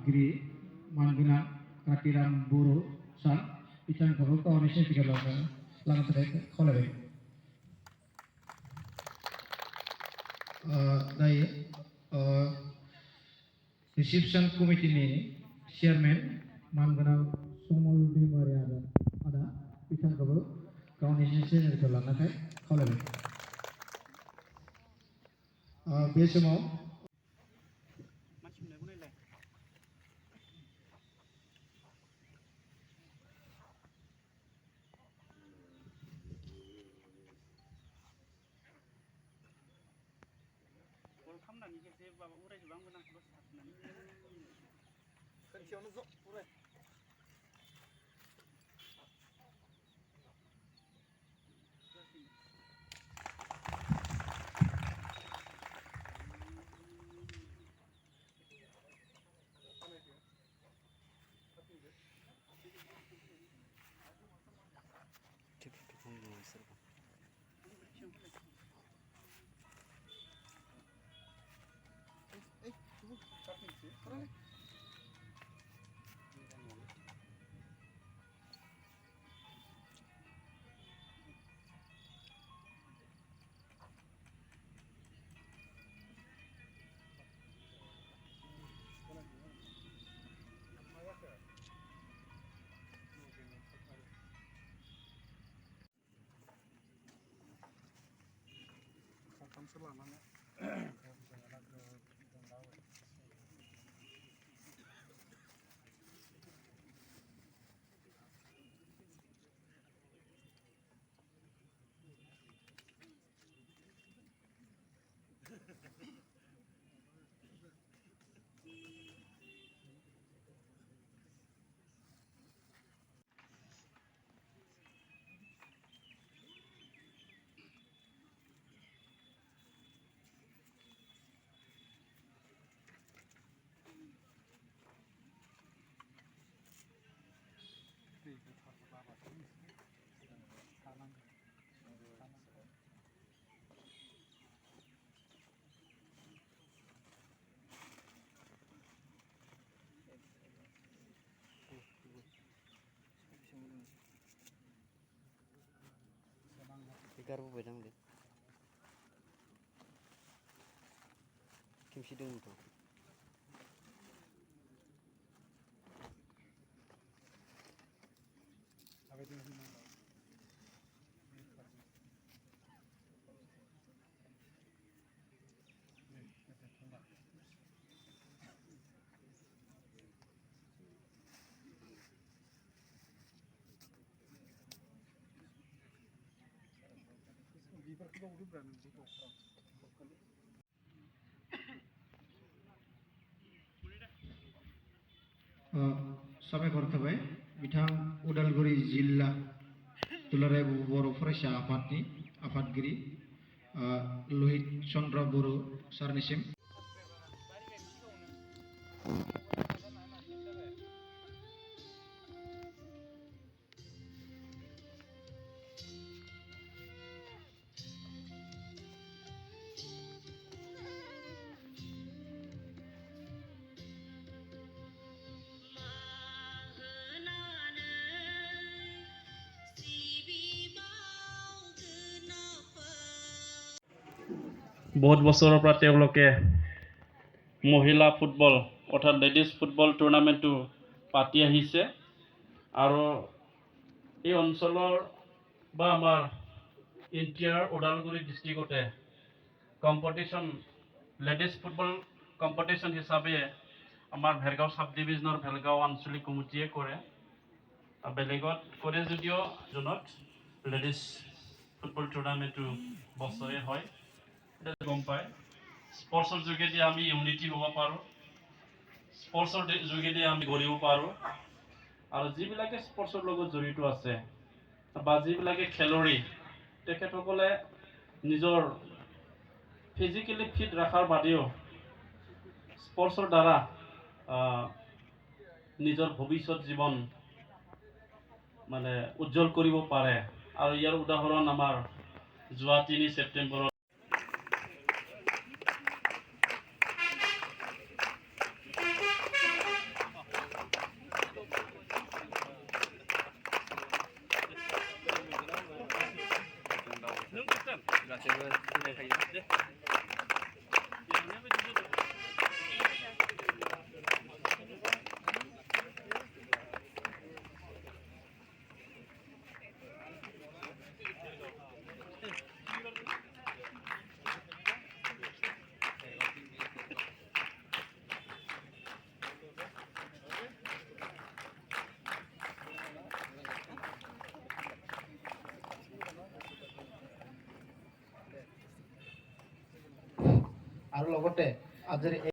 आफादगिरि मानगोनां कातिराम बर' सान बिथांखौबो गावनि सिनायथिखौ लानो थाखाय खावलायबाय। दायो रिसेपसन कमिटिनि चेयारमेन मानगोनां समल दैमारि आदा बिथांखौबो गावनि सिनायथिखौ लानो थाखाय खावलायबाय। बे समाव गारबोबाय दांलै खेमसि दंमोनथ'। साबायखर थाबाय बिथां उदालगुरि जिल्ला दुलाराय बर' फरायसा आफादनि आफादगिरि लहित चन्द्र बर' सारनिसिम। বহুত বছৰৰ পৰা তেওঁলোকে মহিলা ফুটবল অৰ্থাৎ লেডিজ ফুটবল টুৰ্ণামেণ্টটো পাতি আহিছে আৰু এই অঞ্চলৰ বা আমাৰ ইণ্ডিয়াৰ ওদালগুৰি ডিষ্ট্ৰিক্টতে কম্পিটিশ্যন লেডিজ ফুটবল কম্পিটিশ্যন হিচাপে আমাৰ ভেৰগাঁও সাব ডিভিজনৰ ভেৰগাঁও আঞ্চলিক কমিটিয়ে কৰে। বেলেগত কৰে যদিও জোনত লেডিজ ফুটবল টুৰ্ণামেণ্টটো বছৰে হয়। গম পায় স্পৰ্টছৰ যোগেদি আমি ইউনিটি হ'ব পাৰোঁ, স্পৰ্টছৰ যোগেদি আমি গঢ়িব পাৰোঁ আৰু যিবিলাকে স্পৰ্টছৰ লগত জড়িত আছে বা যিবিলাকে খেলুৱৈ তেখেতসকলে নিজৰ ফিজিকেলি ফিট ৰখাৰ বাদেও স্পৰ্টছৰ দ্বাৰা নিজৰ ভৱিষ্যত জীৱন মানে উজ্জ্বল কৰিব পাৰে আৰু ইয়াৰ উদাহৰণ আমাৰ যোৱা 3 ছেপ্টেম্বৰত আৰু লগতে আজিৰ